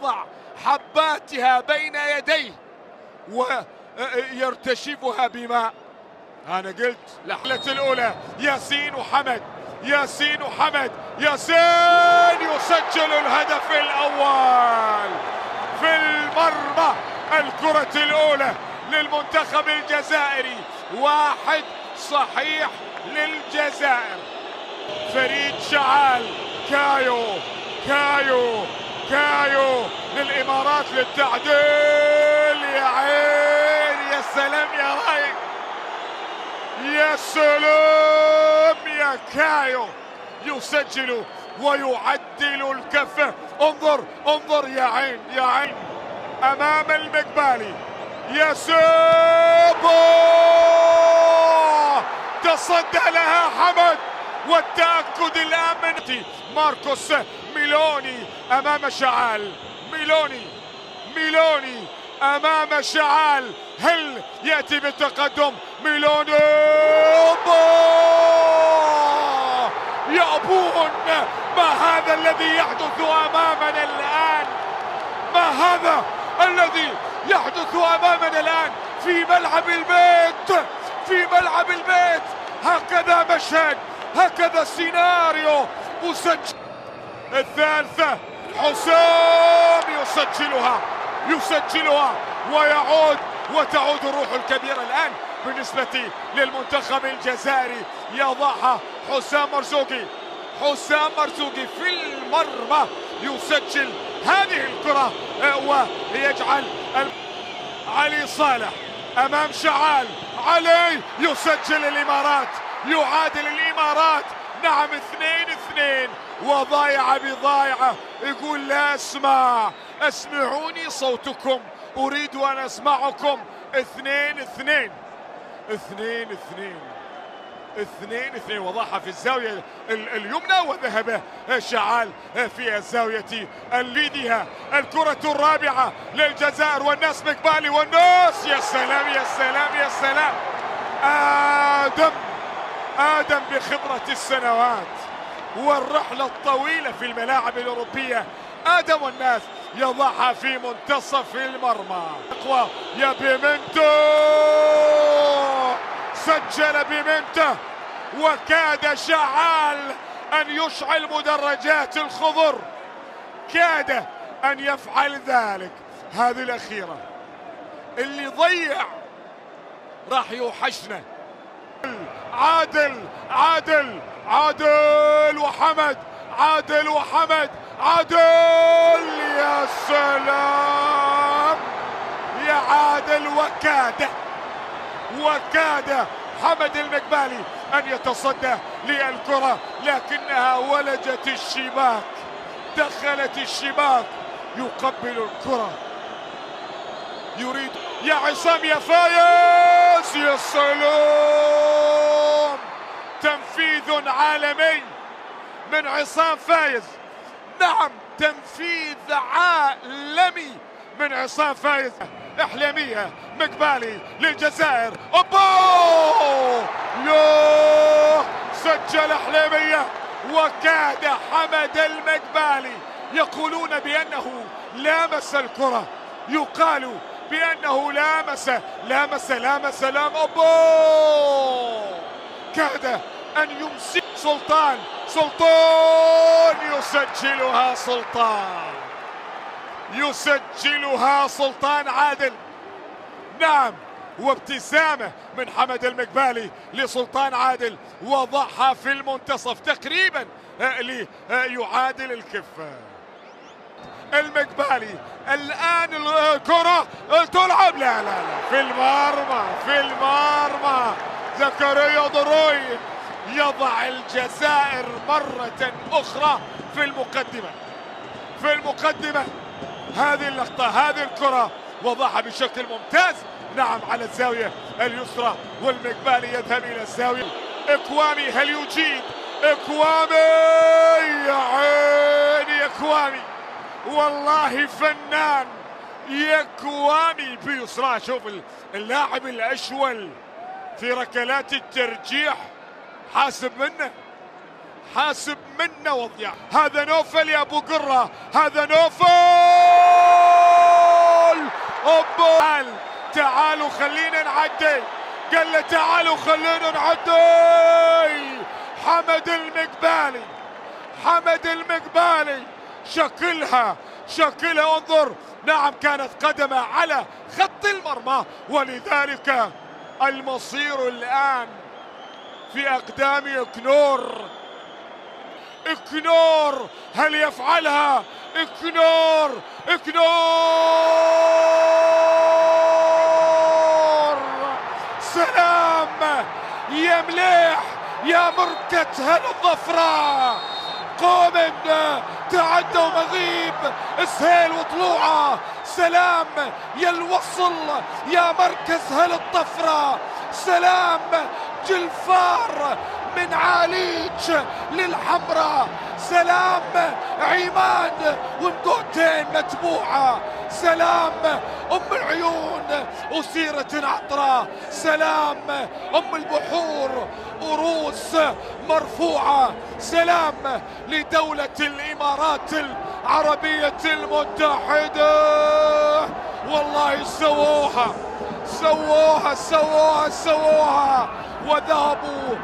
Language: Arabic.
يضع حباتها بين يديه ويرتشفها بماء. أنا قلت الحلة الأولى ياسين وحمد، ياسين وحمد، ياسين يسجل الهدف الأول في المرمى. الكرة الأولى للمنتخب الجزائري، 1 صحيح للجزائر. فريد شعال، كايو للإمارات للتعديل. يا عين، يا سلام يا رايق، يا سلام يا كايو، يسجل ويعدل الكفة. انظر يا عين، يا عين أمام المقبالي. يا سيبو، تصدى لها حمد، والتأكد الآن من ماركوس ميلوني أمام شعال. ميلوني أمام شعال، هل يأتي بالتقدم؟ ميلوني يأبون. ما هذا الذي يحدث أمامنا الآن؟ ما هذا الذي يحدث أمامنا الآن في ملعب البيت؟ هكذا مشهد، هكذا سيناريو مسجل. الثالثة حسام يسجلها وتعود الروح الكبيرة الآن بالنسبة للمنتخب الجزائري. يضعها حسام مرزوقي في المرمى، يسجل هذه الكرة ويجعل علي صالح أمام شعال. علي يسجل الإمارات، يعادل الإمارات. نعم، 2-2 وضايع بضايعة. يقول لا اسمعوني صوتكم، أريد أن أسمعكم. 2-2 وضعها في الزاوية اليمنى، وذهب شعال في الزاوية الفيديها. الكرة الرابعة للجزائر، والناس مقبالي، والناس يا سلام يا سلام يا سلام. آدم بخبرة السنوات والرحلة الطويلة في الملاعب الأوروبية. آدم والناس يضعها في منتصف المرمى. أقوى يا بيمنتو، سجل بيمنتو، وكاد شعال أن يشعل مدرجات الخضر، كاد أن يفعل ذلك. هذه الأخيرة اللي ضيع راح يوحشنا. عادل وحمد، يا سلام يا عادل. وكاد حمد المقبالي أن يتصدى للكرة، لكنها ولجت الشباك، دخلت الشباك. يقبل الكرة، يريد يا عصام يا فايز. يا سلام، تنفيذ عالمي من عصام فايز. نعم، تنفيذ عالمي من عصام فايز. إحلامية مقبالي للجزائر. سجل إحلامية، وكاد حمد المقبالي. يقولون بأنه لامس الكرة، يقال بأنه لامس. كاد أن يمسك سلطان يسجلها سلطان عادل. نعم، وابتسامة من حمد المقبالي لسلطان عادل، وضعها في المنتصف تقريبا ليعادل الكفة. المقبالي الآن الكرة تلعب، لا في المرمى. زكريا ضروي يضع الجزائر مرة أخرى في المقدمة. هذه اللقطة، هذه الكرة وضعها بشكل ممتاز. نعم، على الزاوية اليسرى، والمقبالي يذهب إلى الزاوية. إكوامي، هل يجيد؟ إكوامي، يا عيني إكوامي، والله فنان. إكوامي بيسرى. شوف اللاعب الأشول في ركلات الترجيح، حاسب منه وضيع. هذا نوفل يا أبو قرة، هذا نوفل. اوبا تعالوا خلينا نعدي، قال له تعالوا خلينا نعدي. حمد المقبالي، حمد المقبالي شكلها انظر، نعم كانت قدمه على خط المرمى، ولذلك المصير الآن في أقدام إكنور. إكنور هل يفعلها؟ إكنور سلام يا مليح يا مركة هالظفرة. قوم تعدوا مغيب سهيل وطلوعه. سلام يا الوصل يا مركز هالطفرة. سلام جلفار من عاليج للحمراء. سلام عيمان ومقوتين متبوعة. سلام ام العيون وسيرة عطرة. سلام ام البحور وروس مرفوعة. سلام لدولة الامارات العربية المتحدة. والله سووها وذهبوا